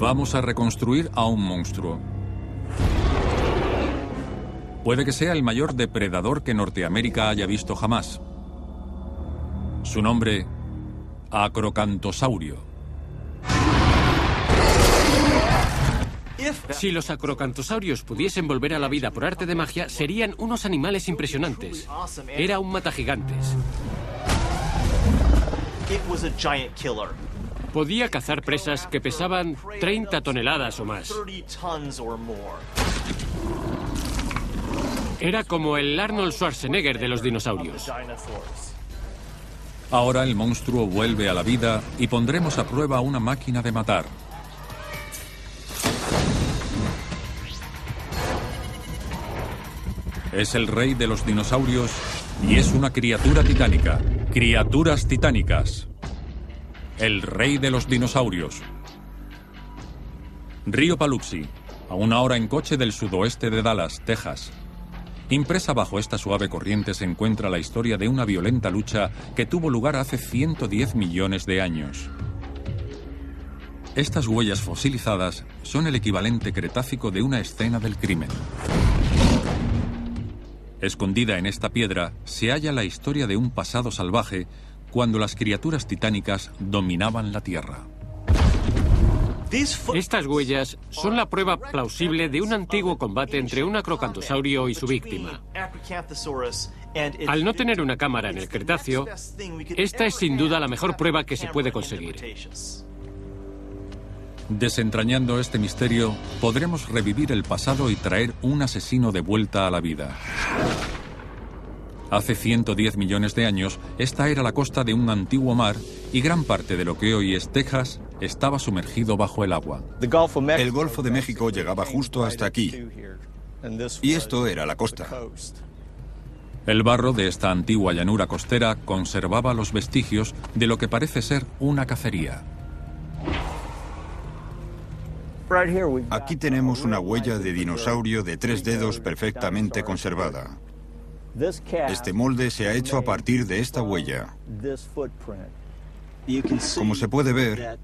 Vamos a reconstruir a un monstruo. Puede que sea el mayor depredador que Norteamérica haya visto jamás. Su nombre, Acrocantosaurio. Si los acrocantosaurios pudiesen volver a la vida por arte de magia, serían unos animales impresionantes. Era un matagigantes. Podía cazar presas que pesaban 30 toneladas o más. Era como el Arnold Schwarzenegger de los dinosaurios. Ahora el monstruo vuelve a la vida y pondremos a prueba una máquina de matar. Es el rey de los dinosaurios y es una criatura titánica. Criaturas titánicas. El rey de los dinosaurios. Río Paluxy, a 1 hora en coche del sudoeste de Dallas, Texas. Impresa bajo esta suave corriente se encuentra la historia de una violenta lucha que tuvo lugar hace 110 millones de años. Estas huellas fosilizadas son el equivalente cretácico de una escena del crimen. Escondida en esta piedra se halla la historia de un pasado salvaje cuando las criaturas titánicas dominaban la Tierra. Estas huellas son la prueba plausible de un antiguo combate entre un acrocantosaurio y su víctima. Al no tener una cámara en el Cretáceo, esta es sin duda la mejor prueba que se puede conseguir. Desentrañando este misterio, podremos revivir el pasado y traer un asesino de vuelta a la vida. Hace 110 millones de años, esta era la costa de un antiguo mar y gran parte de lo que hoy es Texas estaba sumergido bajo el agua. El Golfo de México llegaba justo hasta aquí, y esto era la costa. El barro de esta antigua llanura costera conservaba los vestigios de lo que parece ser una cacería. Aquí tenemos una huella de dinosaurio de 3 dedos perfectamente conservada. Este molde se ha hecho a partir de esta huella. Como se puede ver,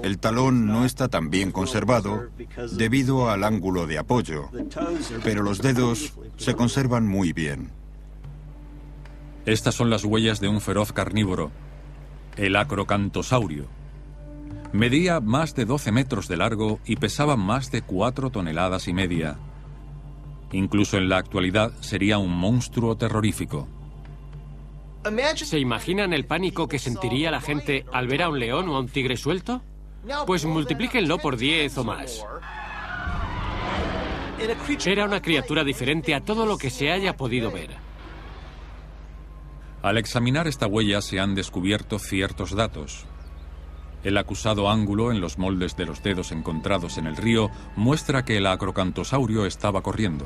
el talón no está tan bien conservado debido al ángulo de apoyo, pero los dedos se conservan muy bien. Estas son las huellas de un feroz carnívoro, el acrocantosaurio. Medía más de 12 metros de largo y pesaba más de 4,5 toneladas. Incluso en la actualidad sería un monstruo terrorífico. ¿Se imaginan el pánico que sentiría la gente al ver a un león o a un tigre suelto? Pues multiplíquenlo por 10 o más. Era una criatura diferente a todo lo que se haya podido ver. Al examinar esta huella se han descubierto ciertos datos. El acusado ángulo en los moldes de los dedos encontrados en el río muestra que el acrocantosaurio estaba corriendo.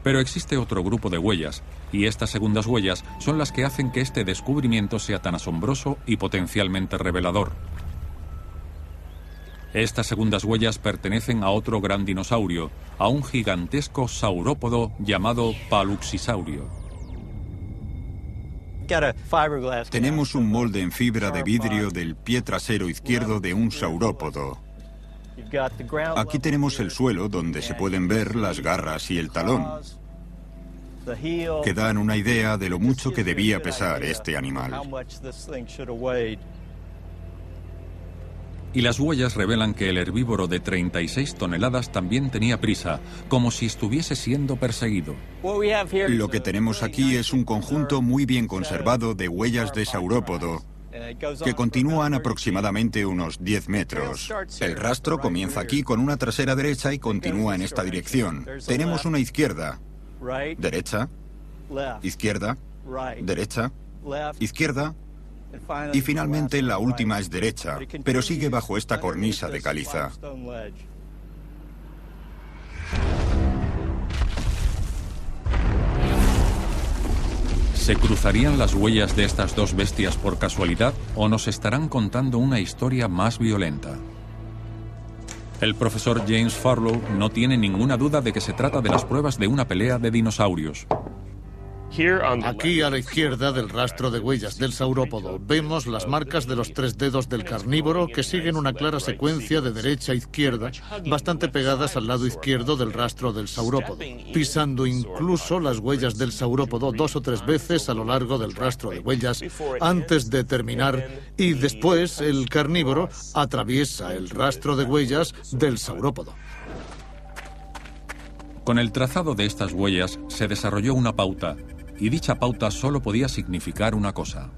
Pero existe otro grupo de huellas, y estas segundas huellas son las que hacen que este descubrimiento sea tan asombroso y potencialmente revelador. Estas segundas huellas pertenecen a otro gran dinosaurio, a un gigantesco saurópodo llamado Paluxisaurio. Tenemos un molde en fibra de vidrio del pie trasero izquierdo de un saurópodo. Aquí tenemos el suelo donde se pueden ver las garras y el talón, que dan una idea de lo mucho que debía pesar este animal. Y las huellas revelan que el herbívoro de 36 toneladas también tenía prisa, como si estuviese siendo perseguido. Lo que tenemos aquí es un conjunto muy bien conservado de huellas de saurópodo, que continúan aproximadamente unos 10 metros. El rastro comienza aquí con una trasera derecha y continúa en esta dirección. Tenemos una izquierda, derecha, izquierda, derecha, izquierda, y finalmente la última es derecha, pero sigue bajo esta cornisa de caliza. ¿Se cruzarían las huellas de estas dos bestias por casualidad o nos estarán contando una historia más violenta? El profesor James Farlow no tiene ninguna duda de que se trata de las pruebas de una pelea de dinosaurios. Aquí a la izquierda del rastro de huellas del saurópodo vemos las marcas de los 3 dedos del carnívoro que siguen una clara secuencia de derecha a izquierda, bastante pegadas al lado izquierdo del rastro del saurópodo, pisando incluso las huellas del saurópodo 2 o 3 veces a lo largo del rastro de huellas antes de terminar, y después el carnívoro atraviesa el rastro de huellas del saurópodo. Con el trazado de estas huellas se desarrolló una pauta, y dicha pauta solo podía significar una cosa.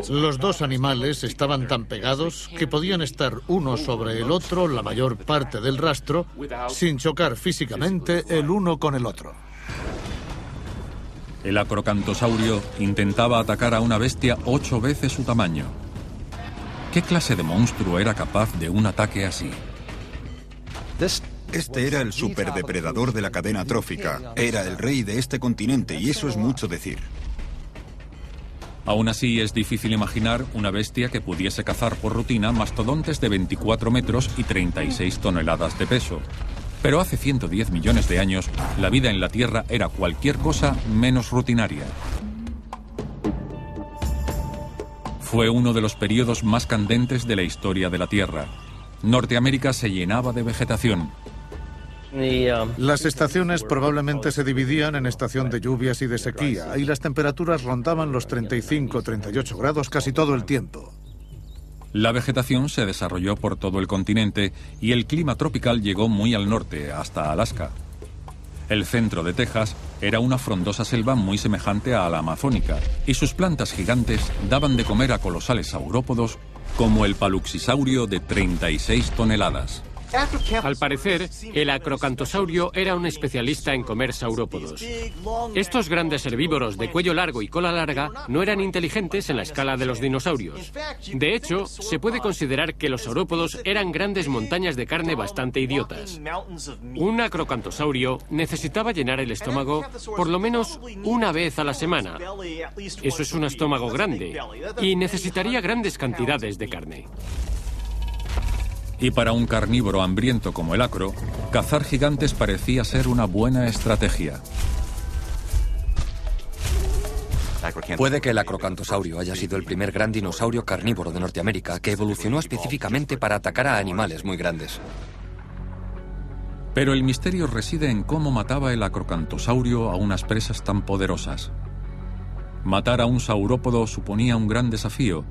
Los 2 animales estaban tan pegados que podían estar uno sobre el otro la mayor parte del rastro sin chocar físicamente el uno con el otro. El acrocantosaurio intentaba atacar a una bestia 8 veces su tamaño. ¿Qué clase de monstruo era capaz de un ataque así? Este era el superdepredador de la cadena trófica. Era el rey de este continente, y eso es mucho decir. Aún así, es difícil imaginar una bestia que pudiese cazar por rutina mastodontes de 24 metros y 36 toneladas de peso. Pero hace 110 millones de años, la vida en la Tierra era cualquier cosa menos rutinaria. Fue uno de los periodos más candentes de la historia de la Tierra. Norteamérica se llenaba de vegetación. Las estaciones probablemente se dividían en estación de lluvias y de sequía, y las temperaturas rondaban los 35-38 grados casi todo el tiempo. La vegetación se desarrolló por todo el continente y el clima tropical llegó muy al norte, hasta Alaska. El centro de Texas era una frondosa selva muy semejante a la amazónica, y sus plantas gigantes daban de comer a colosales saurópodos como el paluxisaurio de 36 toneladas. Al parecer, el acrocantosaurio era un especialista en comer saurópodos. Estos grandes herbívoros de cuello largo y cola larga no eran inteligentes en la escala de los dinosaurios. De hecho, se puede considerar que los saurópodos eran grandes montañas de carne bastante idiotas. Un acrocantosaurio necesitaba llenar el estómago por lo menos una vez a la semana. Eso es un estómago grande, y necesitaría grandes cantidades de carne. Y para un carnívoro hambriento como el acro, cazar gigantes parecía ser una buena estrategia. Puede que el acrocantosaurio haya sido el primer gran dinosaurio carnívoro de Norteamérica que evolucionó específicamente para atacar a animales muy grandes. Pero el misterio reside en cómo mataba el acrocantosaurio a unas presas tan poderosas. Matar a un saurópodo suponía un gran desafío,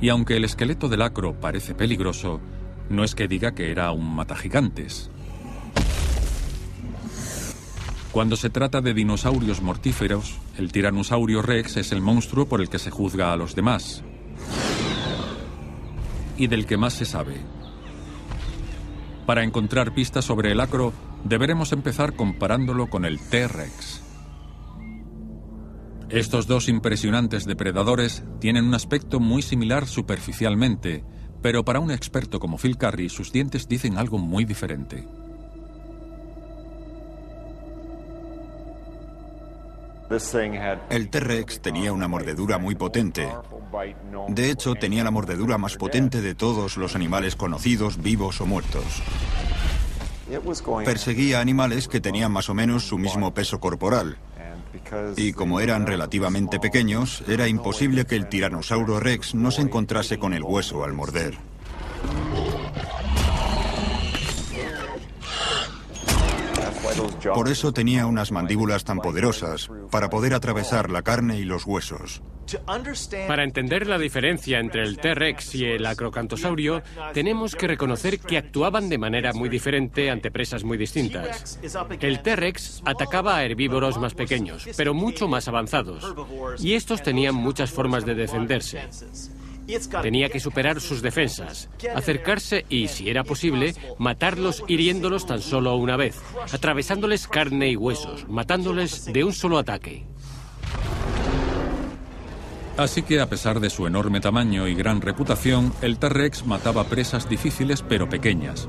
y aunque el esqueleto del acro parece peligroso, no es que diga que era un matagigantes. Cuando se trata de dinosaurios mortíferos, el Tyrannosaurio Rex es el monstruo por el que se juzga a los demás. Y del que más se sabe. Para encontrar pistas sobre el acro, deberemos empezar comparándolo con el T-Rex. Estos 2 impresionantes depredadores tienen un aspecto muy similar superficialmente, pero para un experto como Phil Curry, sus dientes dicen algo muy diferente. El T-Rex tenía una mordedura muy potente. De hecho, tenía la mordedura más potente de todos los animales conocidos, vivos o muertos. Perseguía animales que tenían más o menos su mismo peso corporal. Y como eran relativamente pequeños, era imposible que el Tyrannosaurus Rex no se encontrase con el hueso al morder. Por eso tenía unas mandíbulas tan poderosas, para poder atravesar la carne y los huesos. Para entender la diferencia entre el T-Rex y el acrocantosaurio, tenemos que reconocer que actuaban de manera muy diferente ante presas muy distintas. El T-Rex atacaba a herbívoros más pequeños, pero mucho más avanzados, y estos tenían muchas formas de defenderse. Tenía que superar sus defensas, acercarse y, si era posible, matarlos hiriéndolos tan solo una vez, atravesándoles carne y huesos, matándoles de un solo ataque. Así que, a pesar de su enorme tamaño y gran reputación, el T-Rex mataba presas difíciles pero pequeñas.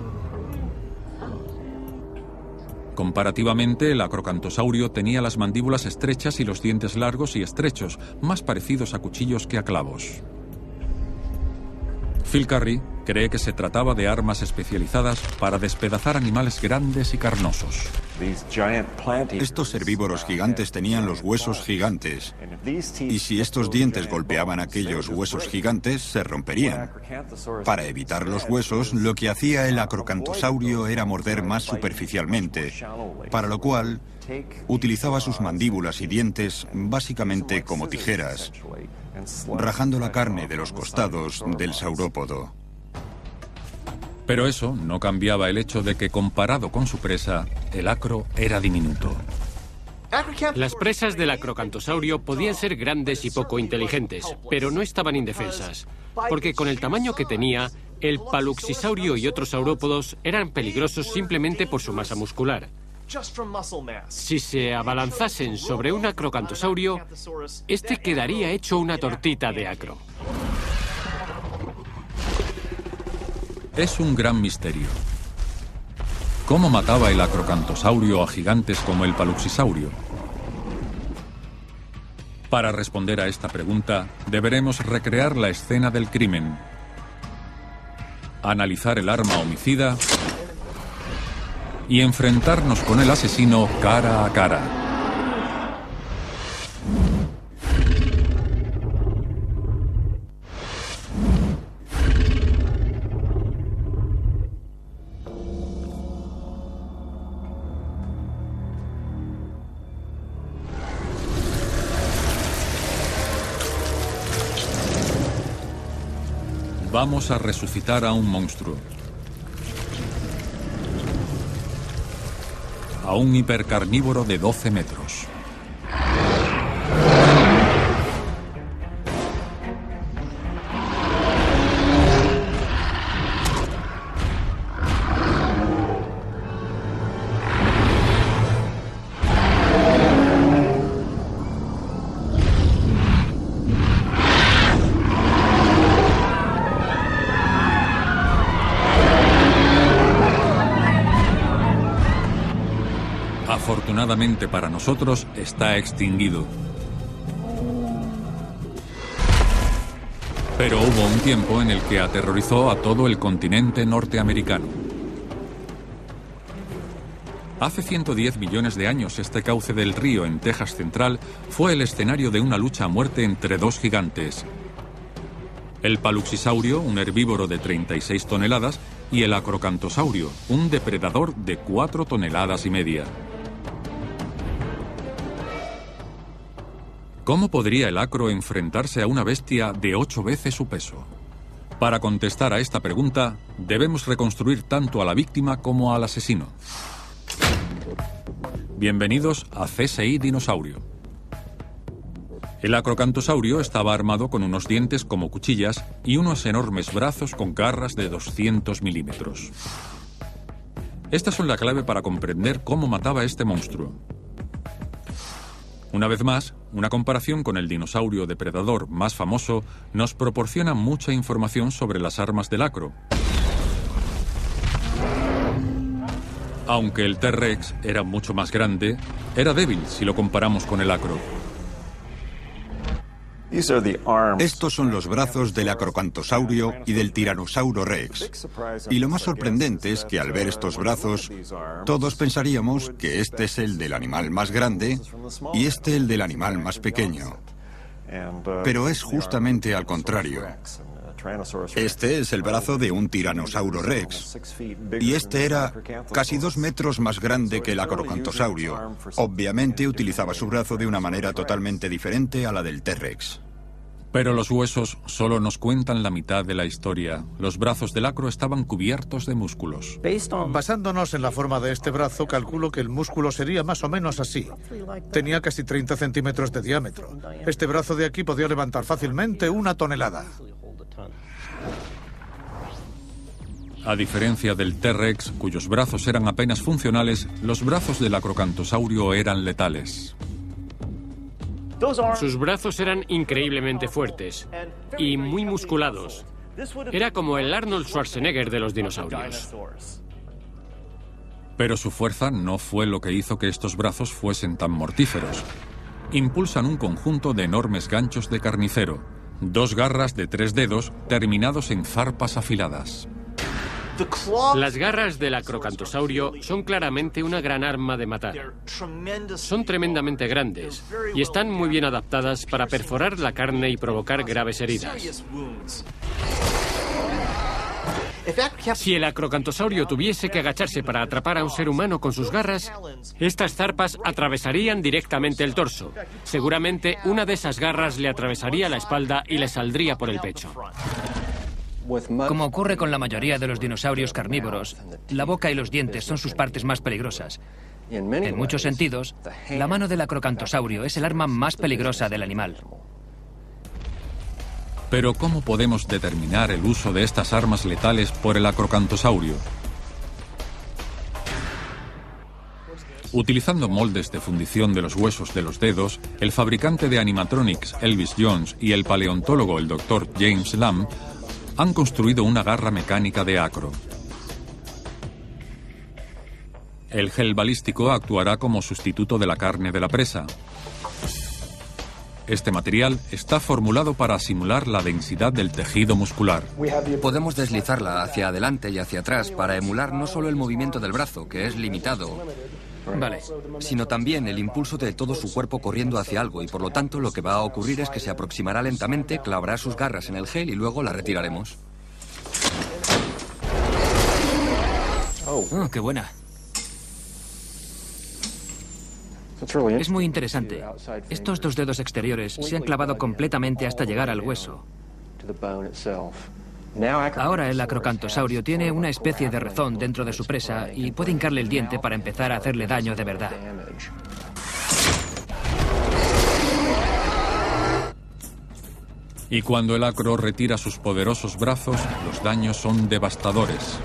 Comparativamente, el acrocantosaurio tenía las mandíbulas estrechas y los dientes largos y estrechos, más parecidos a cuchillos que a clavos. Phil Curry cree que se trataba de armas especializadas para despedazar animales grandes y carnosos. Estos herbívoros gigantes tenían los huesos gigantes, y si estos dientes golpeaban aquellos huesos gigantes, se romperían. Para evitar los huesos, lo que hacía el acrocantosaurio era morder más superficialmente, para lo cual utilizaba sus mandíbulas y dientes básicamente como tijeras, rajando la carne de los costados del saurópodo. Pero eso no cambiaba el hecho de que, comparado con su presa, el acro era diminuto. Las presas del acrocantosaurio podían ser grandes y poco inteligentes, pero no estaban indefensas, porque con el tamaño que tenía, el paluxisaurio y otros saurópodos eran peligrosos simplemente por su masa muscular. Si se abalanzasen sobre un acrocantosaurio, este quedaría hecho una tortita de acro. Es un gran misterio. ¿Cómo mataba el acrocantosaurio a gigantes como el paluxisaurio? Para responder a esta pregunta, deberemos recrear la escena del crimen, analizar el arma homicida y enfrentarnos con el asesino cara a cara. Vamos a resucitar a un monstruo. A un hipercarnívoro de 12 metros. Afortunadamente para nosotros, está extinguido. Pero hubo un tiempo en el que aterrorizó a todo el continente norteamericano. Hace 110 millones de años, este cauce del río en Texas Central fue el escenario de una lucha a muerte entre dos gigantes. El paluxisaurio, un herbívoro de 36 toneladas, y el acrocantosaurio, un depredador de 4 toneladas y media. ¿Cómo podría el acro enfrentarse a una bestia de 8 veces su peso? Para contestar a esta pregunta, debemos reconstruir tanto a la víctima como al asesino. Bienvenidos a CSI Dinosaurio. El acrocantosaurio estaba armado con unos dientes como cuchillas y unos enormes brazos con garras de 200 milímetros. Estas son la clave para comprender cómo mataba a este monstruo. Una vez más, una comparación con el dinosaurio depredador más famoso nos proporciona mucha información sobre las armas del acro. Aunque el T-Rex era mucho más grande, era débil si lo comparamos con el acro. Estos son los brazos del acrocantosaurio y del tiranosaurio rex. Y lo más sorprendente es que al ver estos brazos, todos pensaríamos que este es el del animal más grande y este el del animal más pequeño. Pero es justamente al contrario. Este es el brazo de un tiranosaurio rex, y este era casi 2 metros más grande que el acrocantosaurio. Obviamente utilizaba su brazo de una manera totalmente diferente a la del T-Rex. Pero los huesos solo nos cuentan la mitad de la historia. Los brazos del acro estaban cubiertos de músculos. Basándonos en la forma de este brazo, calculo que el músculo sería más o menos así. Tenía casi 30 centímetros de diámetro. Este brazo de aquí podía levantar fácilmente 1 tonelada. A diferencia del T-Rex, cuyos brazos eran apenas funcionales, los brazos del acrocantosaurio eran letales. Sus brazos eran increíblemente fuertes y muy musculados. Era como el Arnold Schwarzenegger de los dinosaurios. Pero su fuerza no fue lo que hizo que estos brazos fuesen tan mortíferos. Impulsan un conjunto de enormes ganchos de carnicero, 2 garras de 3 dedos terminados en zarpas afiladas. Las garras del acrocantosaurio son claramente una gran arma de matar. Son tremendamente grandes y están muy bien adaptadas para perforar la carne y provocar graves heridas. Si el acrocantosaurio tuviese que agacharse para atrapar a un ser humano con sus garras, estas zarpas atravesarían directamente el torso. Seguramente una de esas garras le atravesaría la espalda y le saldría por el pecho. Como ocurre con la mayoría de los dinosaurios carnívoros, la boca y los dientes son sus partes más peligrosas. En muchos sentidos, la mano del acrocantosaurio es el arma más peligrosa del animal. Pero ¿cómo podemos determinar el uso de estas armas letales por el acrocantosaurio? Utilizando moldes de fundición de los huesos de los dedos, el fabricante de animatronics Elvis Jones y el paleontólogo el Dr. James Lamb han construido una garra mecánica de acro. El gel balístico actuará como sustituto de la carne de la presa. Este material está formulado para simular la densidad del tejido muscular. Podemos deslizarla hacia adelante y hacia atrás para emular no solo el movimiento del brazo, que es limitado, sino también el impulso de todo su cuerpo corriendo hacia algo, y por lo tanto lo que va a ocurrir es que se aproximará lentamente, clavará sus garras en el gel y luego la retiraremos. ¡Oh, qué buena! Es muy interesante. Estos dos dedos exteriores se han clavado completamente hasta llegar al hueso. Ahora el acrocantosaurio tiene una especie de rezón dentro de su presa y puede hincarle el diente para empezar a hacerle daño de verdad. Y cuando el acro retira sus poderosos brazos, los daños son devastadores.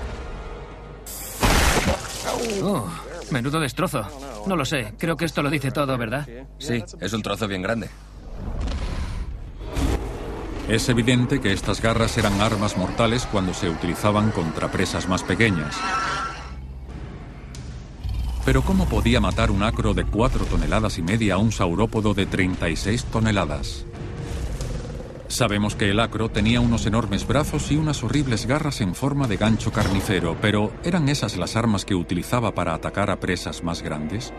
¡Oh! Menudo destrozo. No lo sé, creo que esto lo dice todo, ¿verdad? Sí, es un trozo bien grande. Es evidente que estas garras eran armas mortales cuando se utilizaban contra presas más pequeñas. Pero ¿cómo podía matar un acro de 4,5 toneladas a un saurópodo de 36 toneladas? Sabemos que el acro tenía unos enormes brazos y unas horribles garras en forma de gancho carnicero, pero ¿eran esas las armas que utilizaba para atacar a presas más grandes?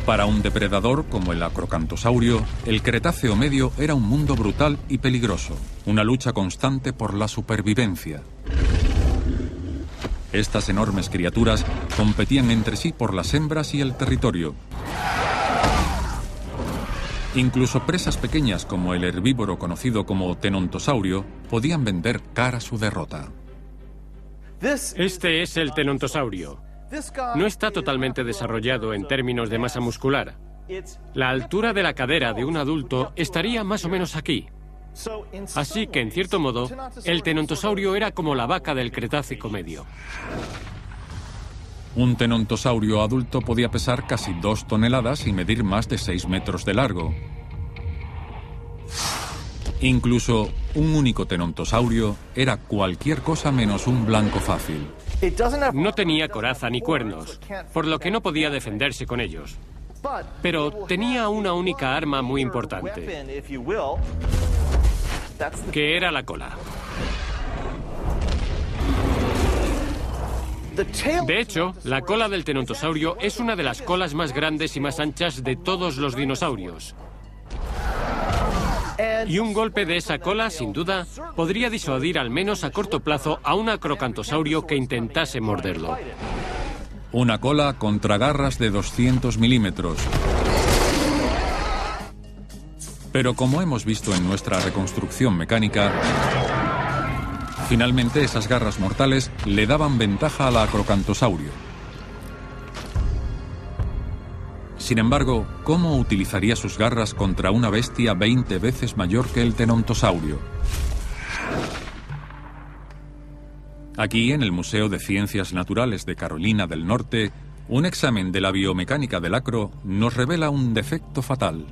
Para un depredador como el acrocantosaurio, el Cretáceo medio era un mundo brutal y peligroso, una lucha constante por la supervivencia. Estas enormes criaturas competían entre sí por las hembras y el territorio. Incluso presas pequeñas como el herbívoro conocido como tenontosaurio podían vender cara su derrota. Este es el tenontosaurio. No está totalmente desarrollado en términos de masa muscular. La altura de la cadera de un adulto estaría más o menos aquí. Así que, en cierto modo, el tenontosaurio era como la vaca del Cretácico medio. Un tenontosaurio adulto podía pesar casi 2 toneladas y medir más de 6 metros de largo. Incluso un único tenontosaurio era cualquier cosa menos un blanco fácil. No tenía coraza ni cuernos, por lo que no podía defenderse con ellos. Pero tenía una única arma muy importante, que era la cola. De hecho, la cola del tenontosaurio es una de las colas más grandes y más anchas de todos los dinosaurios. Y un golpe de esa cola, sin duda, podría disuadir al menos a corto plazo a un acrocantosaurio que intentase morderlo. Una cola contra garras de 200 milímetros. Pero como hemos visto en nuestra reconstrucción mecánica, finalmente esas garras mortales le daban ventaja al acrocantosaurio. Sin embargo, ¿cómo utilizaría sus garras contra una bestia 20 veces mayor que el tenontosaurio? Aquí, en el Museo de Ciencias Naturales de Carolina del Norte, un examen de la biomecánica del acro nos revela un defecto fatal.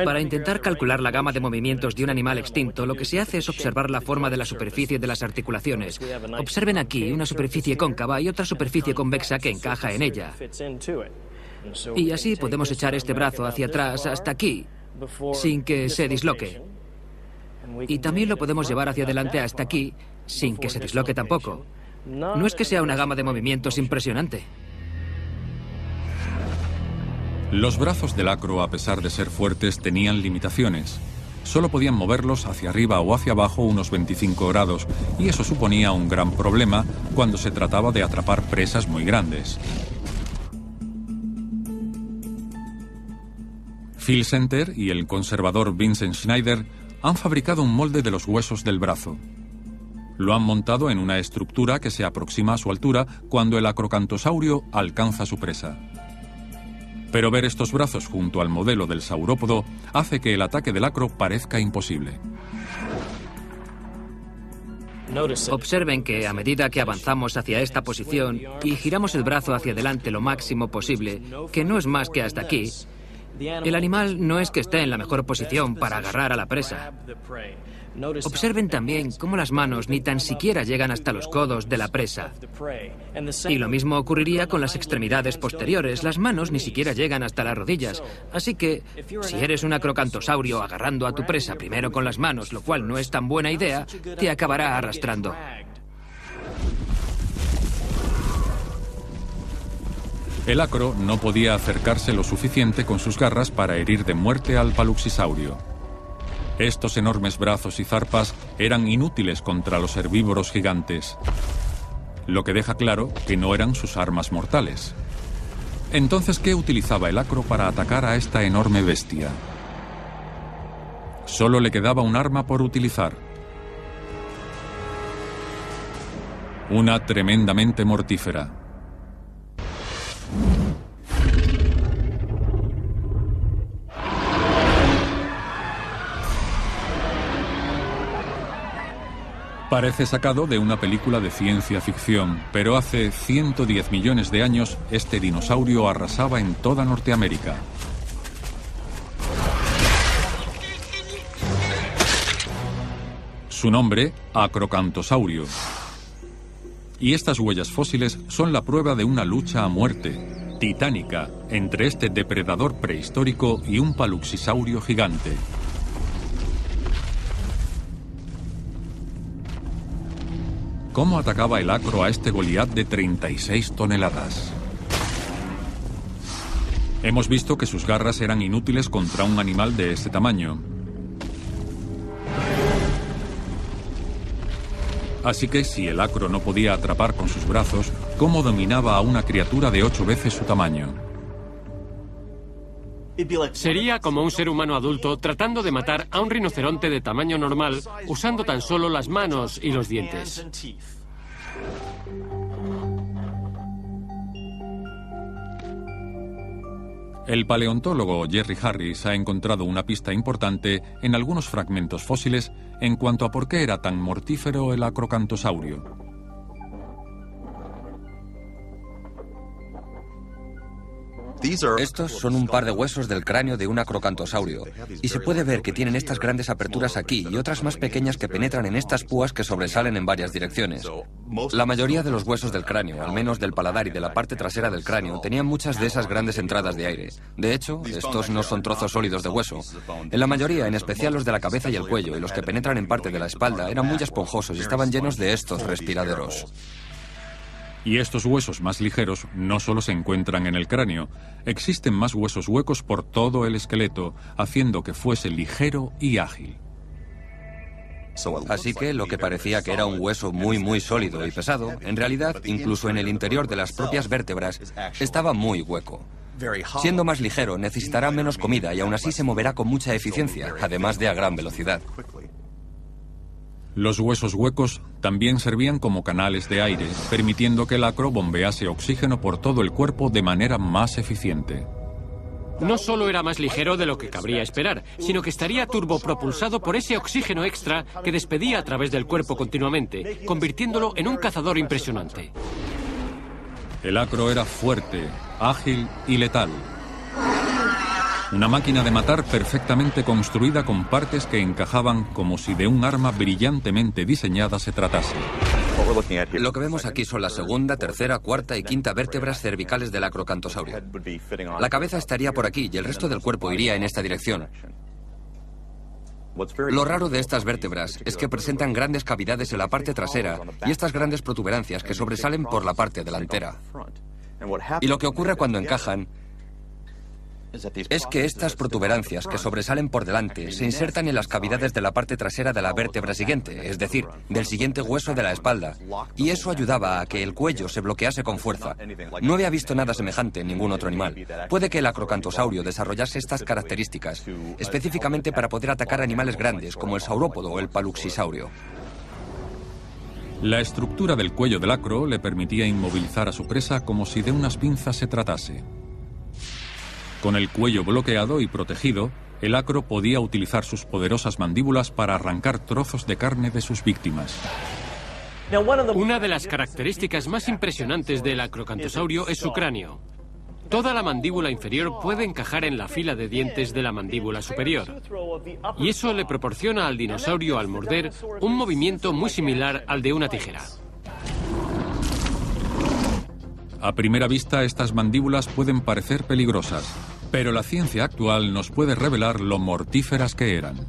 Para intentar calcular la gama de movimientos de un animal extinto, lo que se hace es observar la forma de la superficie de las articulaciones. Observen aquí una superficie cóncava y otra superficie convexa que encaja en ella. Y así podemos echar este brazo hacia atrás hasta aquí. sin que se disloque. Y también lo podemos llevar hacia adelante hasta aquí, sin que se disloque tampoco. No es que sea una gama de movimientos impresionante. Los brazos del acro, a pesar de ser fuertes, tenían limitaciones. Solo podían moverlos hacia arriba o hacia abajo unos 25 grados, y eso suponía un gran problema cuando se trataba de atrapar presas muy grandes. Phil Center y el conservador Vincent Schneider han fabricado un molde de los huesos del brazo. Lo han montado en una estructura que se aproxima a su altura cuando el acrocantosaurio alcanza su presa. Pero ver estos brazos junto al modelo del saurópodo hace que el ataque del acro parezca imposible. Observen que a medida que avanzamos hacia esta posición y giramos el brazo hacia adelante lo máximo posible, que no es más que hasta aquí, el animal no es que esté en la mejor posición para agarrar a la presa. Observen también cómo las manos ni tan siquiera llegan hasta los codos de la presa. Y lo mismo ocurriría con las extremidades posteriores. Las manos ni siquiera llegan hasta las rodillas. Así que, si eres un acrocantosaurio agarrando a tu presa primero con las manos, lo cual no es tan buena idea, te acabará arrastrando. El acro no podía acercarse lo suficiente con sus garras para herir de muerte al paluxisaurio. Estos enormes brazos y zarpas eran inútiles contra los herbívoros gigantes, lo que deja claro que no eran sus armas mortales. Entonces, ¿qué utilizaba el acro para atacar a esta enorme bestia? Solo le quedaba un arma por utilizar. Una tremendamente mortífera. Parece sacado de una película de ciencia ficción, pero hace 110 millones de años este dinosaurio arrasaba en toda Norteamérica. Su nombre, Acrocantosaurio. Y estas huellas fósiles son la prueba de una lucha a muerte, titánica, entre este depredador prehistórico y un paluxisaurio gigante. ¿Cómo atacaba el acro a este Goliat de 36 toneladas? Hemos visto que sus garras eran inútiles contra un animal de este tamaño. Así que si el acro no podía atrapar con sus brazos, ¿cómo dominaba a una criatura de 8 veces su tamaño? Sería como un ser humano adulto tratando de matar a un rinoceronte de tamaño normal usando tan solo las manos y los dientes. El paleontólogo Jerry Harris ha encontrado una pista importante en algunos fragmentos fósiles en cuanto a por qué era tan mortífero el acrocantosaurio. Estos son un par de huesos del cráneo de un acrocantosaurio, y se puede ver que tienen estas grandes aperturas aquí y otras más pequeñas que penetran en estas púas que sobresalen en varias direcciones. La mayoría de los huesos del cráneo, al menos del paladar y de la parte trasera del cráneo, tenían muchas de esas grandes entradas de aire. De hecho, estos no son trozos sólidos de hueso. En la mayoría, en especial los de la cabeza y el cuello, y los que penetran en parte de la espalda, eran muy esponjosos y estaban llenos de estos respiraderos. Y estos huesos más ligeros no solo se encuentran en el cráneo, existen más huesos huecos por todo el esqueleto, haciendo que fuese ligero y ágil. Así que lo que parecía que era un hueso muy sólido y pesado, en realidad, incluso en el interior de las propias vértebras, estaba muy hueco. Siendo más ligero, necesitará menos comida y aún así se moverá con mucha eficiencia, además de a gran velocidad. Los huesos huecos también servían como canales de aire, permitiendo que el acro bombease oxígeno por todo el cuerpo de manera más eficiente. No solo era más ligero de lo que cabría esperar, sino que estaría turbopropulsado por ese oxígeno extra que despedía a través del cuerpo continuamente, convirtiéndolo en un cazador impresionante. El acro era fuerte, ágil y letal. Una máquina de matar perfectamente construida con partes que encajaban como si de un arma brillantemente diseñada se tratase. Lo que vemos aquí son la segunda, tercera, cuarta y quinta vértebras cervicales del acrocantosaurio. La cabeza estaría por aquí y el resto del cuerpo iría en esta dirección. Lo raro de estas vértebras es que presentan grandes cavidades en la parte trasera y estas grandes protuberancias que sobresalen por la parte delantera. Y lo que ocurre cuando encajan es que estas protuberancias que sobresalen por delante se insertan en las cavidades de la parte trasera de la vértebra siguiente, es decir, del siguiente hueso de la espalda, y eso ayudaba a que el cuello se bloquease con fuerza. No había visto nada semejante en ningún otro animal. Puede que el acrocantosaurio desarrollase estas características, específicamente para poder atacar animales grandes como el saurópodo o el paluxisaurio. La estructura del cuello del acro le permitía inmovilizar a su presa como si de unas pinzas se tratase. Con el cuello bloqueado y protegido, el acro podía utilizar sus poderosas mandíbulas para arrancar trozos de carne de sus víctimas. Una de las características más impresionantes del acrocantosaurio es su cráneo. Toda la mandíbula inferior puede encajar en la fila de dientes de la mandíbula superior. Y eso le proporciona al dinosaurio, al morder, un movimiento muy similar al de una tijera. A primera vista, estas mandíbulas pueden parecer peligrosas, pero la ciencia actual nos puede revelar lo mortíferas que eran.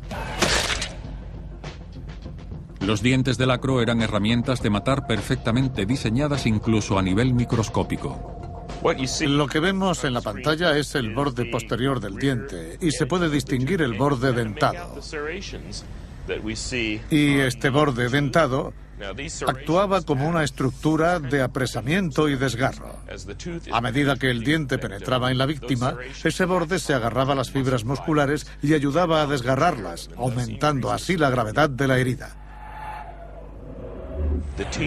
Los dientes del acro eran herramientas de matar perfectamente diseñadas incluso a nivel microscópico. Lo que vemos en la pantalla es el borde posterior del diente y se puede distinguir el borde dentado. Y este borde dentado actuaba como una estructura de apresamiento y desgarro. A medida que el diente penetraba en la víctima, ese borde se agarraba a las fibras musculares y ayudaba a desgarrarlas, aumentando así la gravedad de la herida.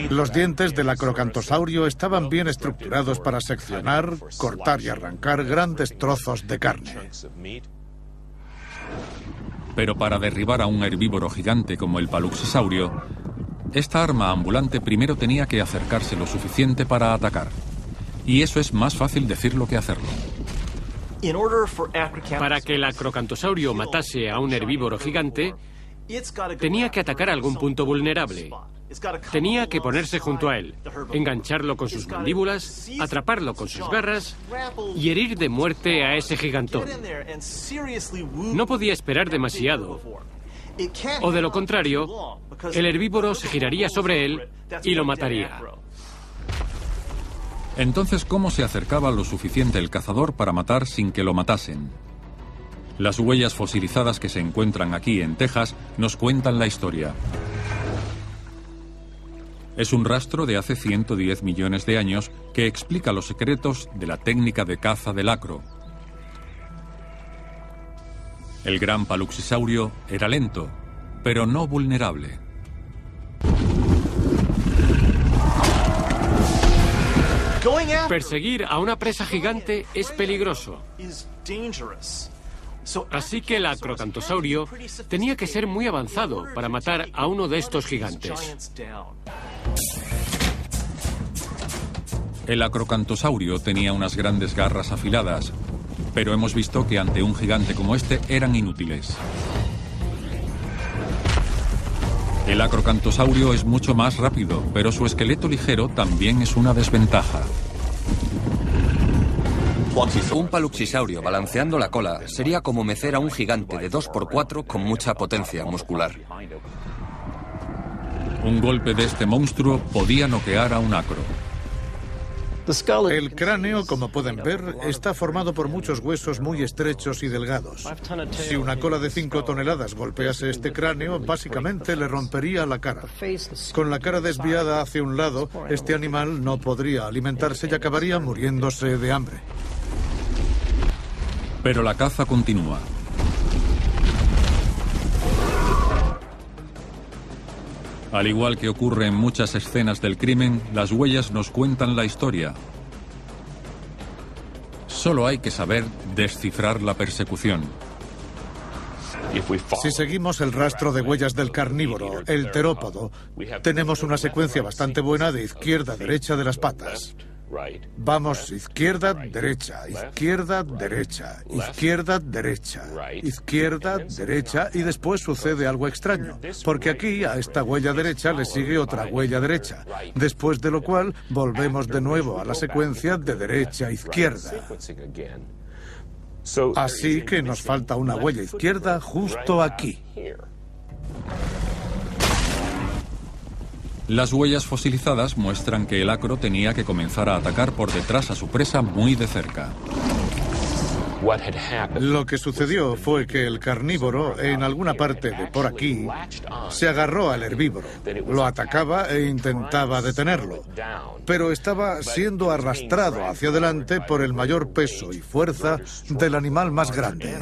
Los dientes del acrocantosaurio estaban bien estructurados para seccionar, cortar y arrancar grandes trozos de carne. Pero para derribar a un herbívoro gigante como el paluxisaurio, esta arma ambulante primero tenía que acercarse lo suficiente para atacar. Y eso es más fácil decirlo que hacerlo. Para que el acrocantosaurio matase a un herbívoro gigante, tenía que atacar algún punto vulnerable. Tenía que ponerse junto a él, engancharlo con sus mandíbulas, atraparlo con sus garras y herir de muerte a ese gigantón. No podía esperar demasiado, o de lo contrario, el herbívoro se giraría sobre él y lo mataría. Entonces, ¿cómo se acercaba lo suficiente el cazador para matar sin que lo matasen? Las huellas fosilizadas que se encuentran aquí en Texas nos cuentan la historia. Es un rastro de hace 110 millones de años que explica los secretos de la técnica de caza del acro. El gran paluxisaurio era lento, pero no vulnerable. Perseguir a una presa gigante es peligroso. Así que el acrocantosaurio tenía que ser muy avanzado para matar a uno de estos gigantes. El acrocantosaurio tenía unas grandes garras afiladas, pero hemos visto que ante un gigante como este eran inútiles. El acrocantosaurio es mucho más rápido, pero su esqueleto ligero también es una desventaja. Un paluxisaurio balanceando la cola sería como mecer a un gigante de 2×4 con mucha potencia muscular. Un golpe de este monstruo podía noquear a un acro. El cráneo, como pueden ver, está formado por muchos huesos muy estrechos y delgados. Si una cola de 5 toneladas golpease este cráneo, básicamente le rompería la cara. Con la cara desviada hacia un lado, este animal no podría alimentarse y acabaría muriéndose de hambre. Pero la caza continúa. Al igual que ocurre en muchas escenas del crimen, las huellas nos cuentan la historia. Solo hay que saber descifrar la persecución. Si seguimos el rastro de huellas del carnívoro, el terópodo, tenemos una secuencia bastante buena de izquierda a derecha de las patas. Vamos izquierda, derecha, izquierda, derecha, izquierda, derecha, izquierda, derecha y después sucede algo extraño, porque aquí a esta huella derecha le sigue otra huella derecha, después de lo cual volvemos de nuevo a la secuencia de derecha a izquierda. Así que nos falta una huella izquierda justo aquí. Las huellas fosilizadas muestran que el acro tenía que comenzar a atacar por detrás a su presa muy de cerca. Lo que sucedió fue que el carnívoro, en alguna parte de por aquí, se agarró al herbívoro. Lo atacaba e intentaba detenerlo, pero estaba siendo arrastrado hacia adelante por el mayor peso y fuerza del animal más grande.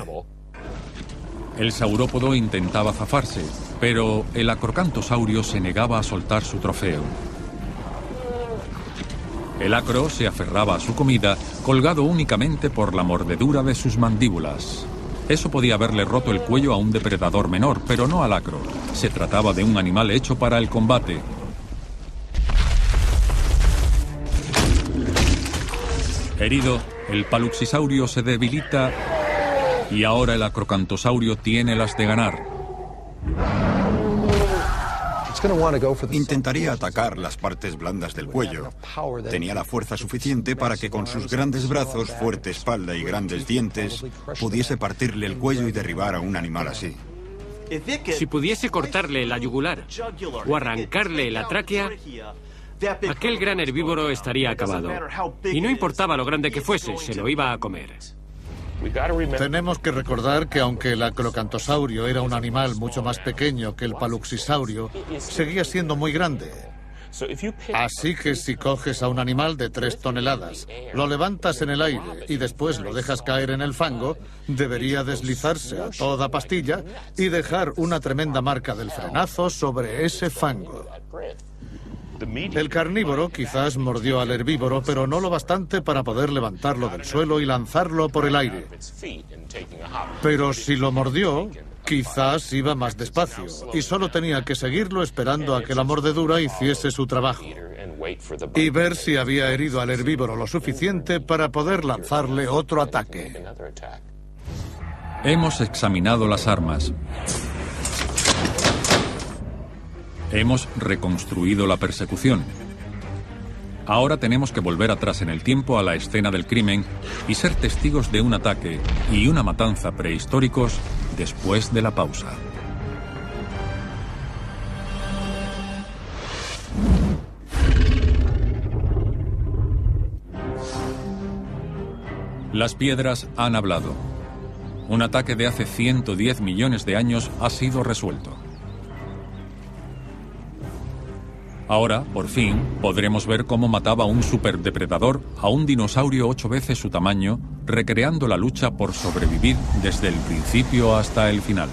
El saurópodo intentaba zafarse, pero el acrocantosaurio se negaba a soltar su trofeo. El acro se aferraba a su comida, colgado únicamente por la mordedura de sus mandíbulas. Eso podía haberle roto el cuello a un depredador menor, pero no al acro. Se trataba de un animal hecho para el combate. Herido, el paluxisaurio se debilita y ahora el acrocantosaurio tiene las de ganar. Intentaría atacar las partes blandas del cuello. Tenía la fuerza suficiente para que con sus grandes brazos, fuerte espalda y grandes dientes pudiese partirle el cuello y derribar a un animal así. Si pudiese cortarle la yugular o arrancarle la tráquea, aquel gran herbívoro estaría acabado. Y no importaba lo grande que fuese, se lo iba a comer. Tenemos que recordar que aunque el acrocantosaurio era un animal mucho más pequeño que el paluxisaurio, seguía siendo muy grande. Así que si coges a un animal de 3 toneladas, lo levantas en el aire y después lo dejas caer en el fango, debería deslizarse a toda pastilla y dejar una tremenda marca del frenazo sobre ese fango. El carnívoro quizás mordió al herbívoro, pero no lo bastante para poder levantarlo del suelo y lanzarlo por el aire. Pero si lo mordió, quizás iba más despacio y solo tenía que seguirlo esperando a que la mordedura hiciese su trabajo y ver si había herido al herbívoro lo suficiente para poder lanzarle otro ataque. Hemos examinado las armas. Hemos reconstruido la persecución. Ahora tenemos que volver atrás en el tiempo a la escena del crimen y ser testigos de un ataque y una matanza prehistóricos después de la pausa. Las piedras han hablado. Un ataque de hace 110 millones de años ha sido resuelto. Ahora, por fin, podremos ver cómo mataba un superdepredador a un dinosaurio 8 veces su tamaño, recreando la lucha por sobrevivir desde el principio hasta el final.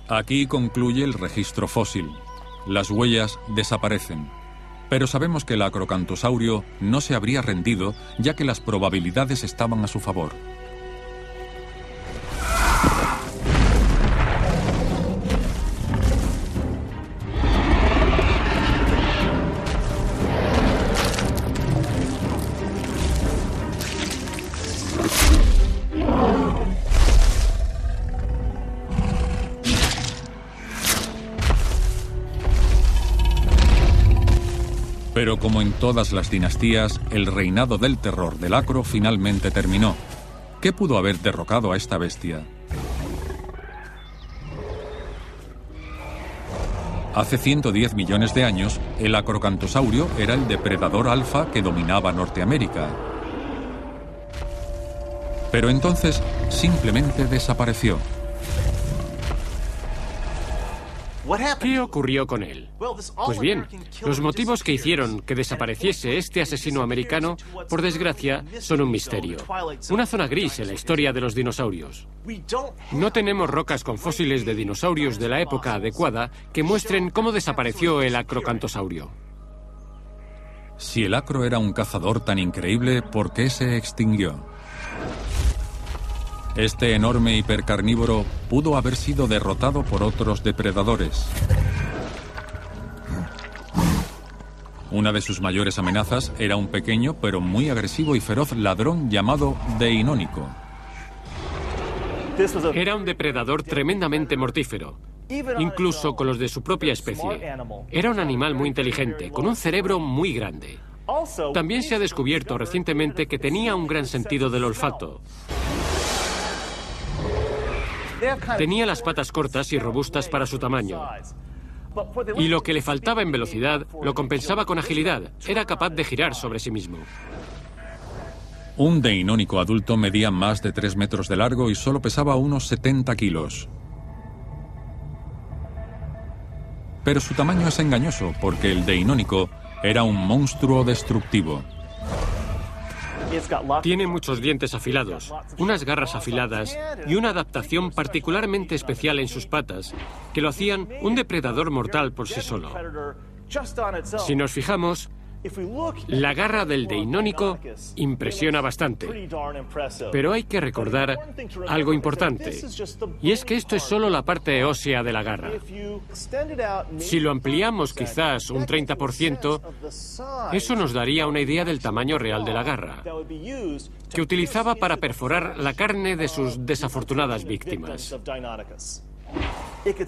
Aquí concluye el registro fósil. Las huellas desaparecen. Pero sabemos que el acrocantosaurio no se habría rendido, ya que las probabilidades estaban a su favor. Pero como en todas las dinastías, el reinado del terror del acro finalmente terminó. ¿Qué pudo haber derrocado a esta bestia? Hace 110 millones de años, el acrocantosaurio era el depredador alfa que dominaba Norteamérica. Pero entonces simplemente desapareció. ¿Qué ocurrió con él? Pues bien, los motivos que hicieron que desapareciese este asesino americano, por desgracia, son un misterio. Una zona gris en la historia de los dinosaurios. No tenemos rocas con fósiles de dinosaurios de la época adecuada que muestren cómo desapareció el acrocantosaurio. Si el acro era un cazador tan increíble, ¿por qué se extinguió? Este enorme hipercarnívoro pudo haber sido derrotado por otros depredadores. Una de sus mayores amenazas era un pequeño pero muy agresivo y feroz ladrón llamado Deinónico. Era un depredador tremendamente mortífero, incluso con los de su propia especie. Era un animal muy inteligente, con un cerebro muy grande. También se ha descubierto recientemente que tenía un gran sentido del olfato. Tenía las patas cortas y robustas para su tamaño. Y lo que le faltaba en velocidad lo compensaba con agilidad. Era capaz de girar sobre sí mismo. Un Deinónico adulto medía más de 3 metros de largo y solo pesaba unos 70 kilos. Pero su tamaño es engañoso porque el Deinónico era un monstruo destructivo. Tiene muchos dientes afilados, unas garras afiladas y una adaptación particularmente especial en sus patas, que lo hacían un depredador mortal por sí solo. Si nos fijamos, la garra del Deinónico impresiona bastante. Pero hay que recordar algo importante, y es que esto es solo la parte ósea de la garra. Si lo ampliamos quizás un 30%, eso nos daría una idea del tamaño real de la garra, que utilizaba para perforar la carne de sus desafortunadas víctimas.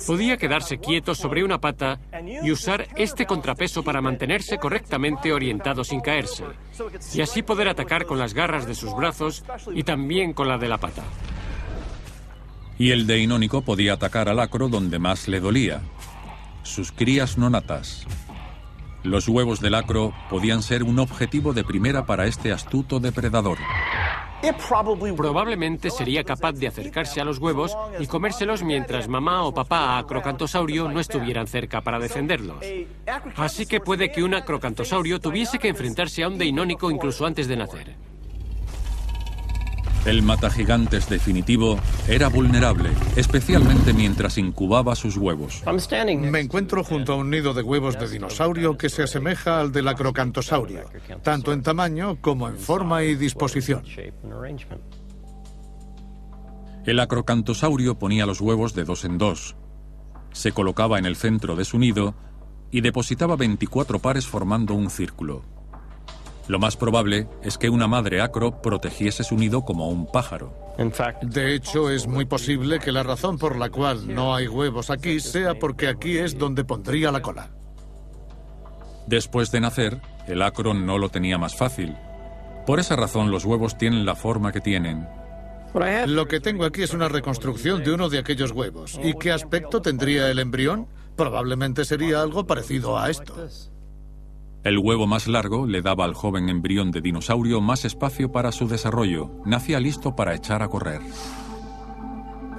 Podía quedarse quieto sobre una pata y usar este contrapeso para mantenerse correctamente orientado sin caerse, y así poder atacar con las garras de sus brazos y también con la de la pata. Y el Deinónico podía atacar al acro donde más le dolía: sus crías nonatas. Los huevos del acro podían ser un objetivo de primera para este astuto depredador. Probablemente sería capaz de acercarse a los huevos y comérselos mientras mamá o papá acrocantosaurio no estuvieran cerca para defenderlos. Así que puede que un acrocantosaurio tuviese que enfrentarse a un Deinónico incluso antes de nacer. El matagigantes definitivo era vulnerable, especialmente mientras incubaba sus huevos. Me encuentro junto a un nido de huevos de dinosaurio que se asemeja al del acrocantosaurio, tanto en tamaño como en forma y disposición. El acrocantosaurio ponía los huevos de 2 en 2. Se colocaba en el centro de su nido y depositaba 24 pares formando un círculo. Lo más probable es que una madre acro protegiese su nido como un pájaro. De hecho, es muy posible que la razón por la cual no hay huevos aquí sea porque aquí es donde pondría la cola. Después de nacer, el acro no lo tenía más fácil. Por esa razón los huevos tienen la forma que tienen. Lo que tengo aquí es una reconstrucción de uno de aquellos huevos. ¿Y qué aspecto tendría el embrión? Probablemente sería algo parecido a esto. El huevo más largo le daba al joven embrión de dinosaurio más espacio para su desarrollo. Nacía listo para echar a correr.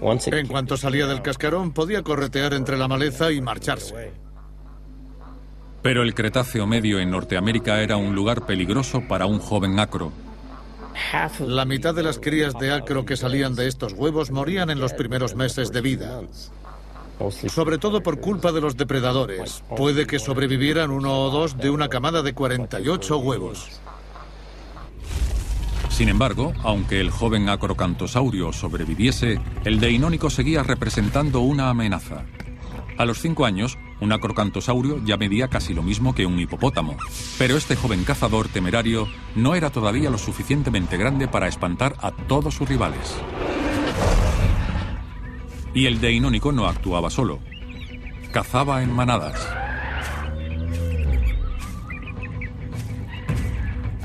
En cuanto salía del cascarón, podía corretear entre la maleza y marcharse. Pero el Cretáceo medio en Norteamérica era un lugar peligroso para un joven acro. La mitad de las crías de acro que salían de estos huevos morían en los primeros meses de vida. Sobre todo por culpa de los depredadores. Puede que sobrevivieran 1 o 2 de una camada de 48 huevos. Sin embargo, aunque el joven acrocantosaurio sobreviviese, el Deinónico seguía representando una amenaza. A los 5 años, un acrocantosaurio ya medía casi lo mismo que un hipopótamo, pero este joven cazador temerario no era todavía lo suficientemente grande para espantar a todos sus rivales. Y el Deinónico no actuaba solo. Cazaba en manadas.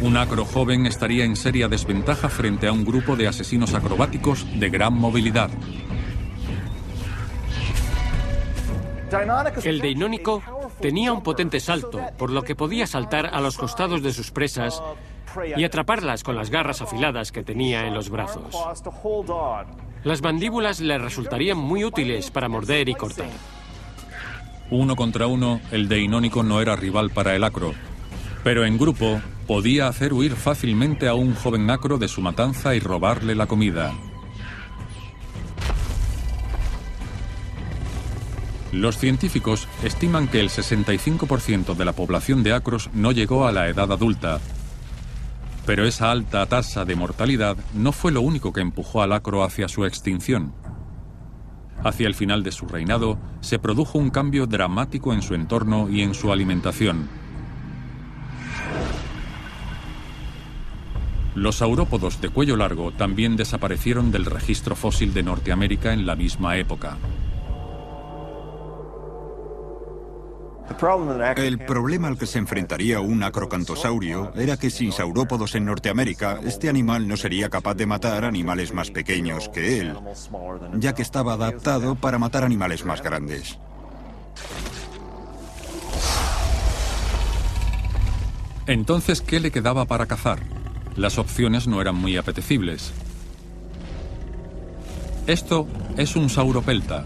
Un acro joven estaría en seria desventaja frente a un grupo de asesinos acrobáticos de gran movilidad. El deinónico tenía un potente salto, por lo que podía saltar a los costados de sus presas y atraparlas con las garras afiladas que tenía en los brazos. Las mandíbulas le resultarían muy útiles para morder y cortar. Uno contra uno, el deinónico no era rival para el acro, pero en grupo podía hacer huir fácilmente a un joven acro de su matanza y robarle la comida. Los científicos estiman que el 65% de la población de acros no llegó a la edad adulta, pero esa alta tasa de mortalidad no fue lo único que empujó al acro hacia su extinción. Hacia el final de su reinado, se produjo un cambio dramático en su entorno y en su alimentación. Los saurópodos de cuello largo también desaparecieron del registro fósil de Norteamérica en la misma época. El problema al que se enfrentaría un acrocantosaurio era que sin saurópodos en Norteamérica, este animal no sería capaz de matar animales más pequeños que él, ya que estaba adaptado para matar animales más grandes. Entonces, ¿qué le quedaba para cazar? Las opciones no eran muy apetecibles. Esto es un sauropelta.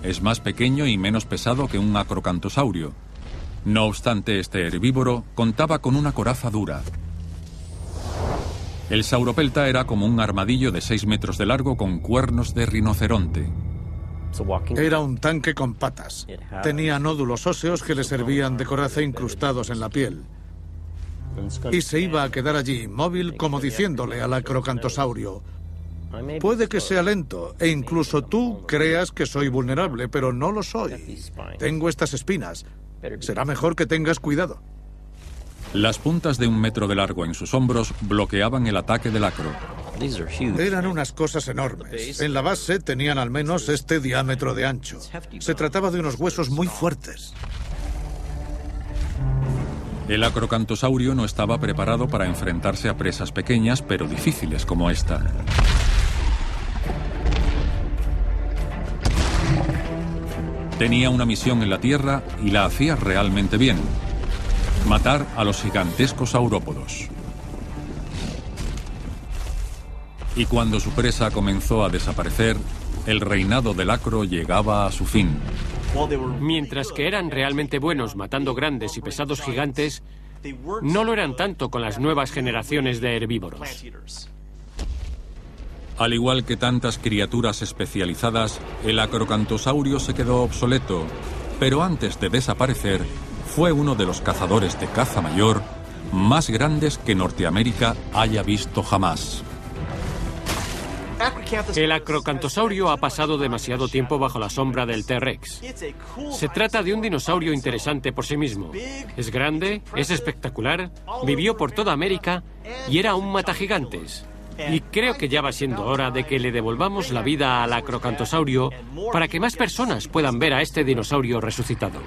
Es más pequeño y menos pesado que un acrocantosaurio. No obstante, este herbívoro contaba con una coraza dura. El sauropelta era como un armadillo de 6 metros de largo con cuernos de rinoceronte. Era un tanque con patas. Tenía nódulos óseos que le servían de coraza incrustados en la piel. Y se iba a quedar allí inmóvil como diciéndole al acrocantosaurio: puede que sea lento e incluso tú creas que soy vulnerable, pero no lo soy. Tengo estas espinas. Será mejor que tengas cuidado. Las puntas de 1 metro de largo en sus hombros bloqueaban el ataque del acro. Eran unas cosas enormes. En la base tenían al menos este diámetro de ancho. Se trataba de unos huesos muy fuertes. El acrocantosaurio no estaba preparado para enfrentarse a presas pequeñas pero difíciles como esta. Tenía una misión en la Tierra y la hacía realmente bien: matar a los gigantescos saurópodos. Y cuando su presa comenzó a desaparecer, el reinado del acro llegaba a su fin. Mientras que eran realmente buenos matando grandes y pesados gigantes, no lo eran tanto con las nuevas generaciones de herbívoros. Al igual que tantas criaturas especializadas, el acrocantosaurio se quedó obsoleto, pero antes de desaparecer, fue uno de los cazadores de caza mayor más grandes que Norteamérica haya visto jamás. El acrocantosaurio ha pasado demasiado tiempo bajo la sombra del T-Rex. Se trata de un dinosaurio interesante por sí mismo. Es grande, es espectacular, vivió por toda América y era un matagigantes. Y creo que ya va siendo hora de que le devolvamos la vida al acrocantosaurio para que más personas puedan ver a este dinosaurio resucitado.